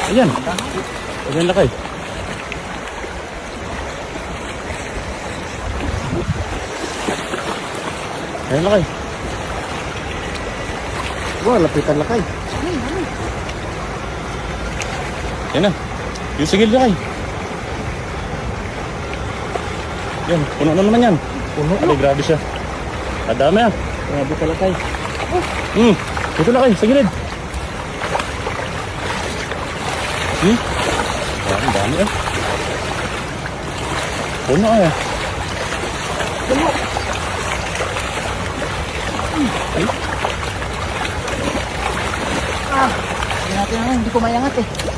Ayan. Ayan lakay. Ayan lakay. Wow, lapitan lakay. Yan na. Yung sigil lakay. Yan. Puno na naman yan. Puno. Ay, grabe siya. Kadami ah. Grabe ka lakay. Ito lakay. Sa gilid. Ang dami ah. Puno ah. Puno. Ay. Hindi natin naman, hindi ko mayangat eh.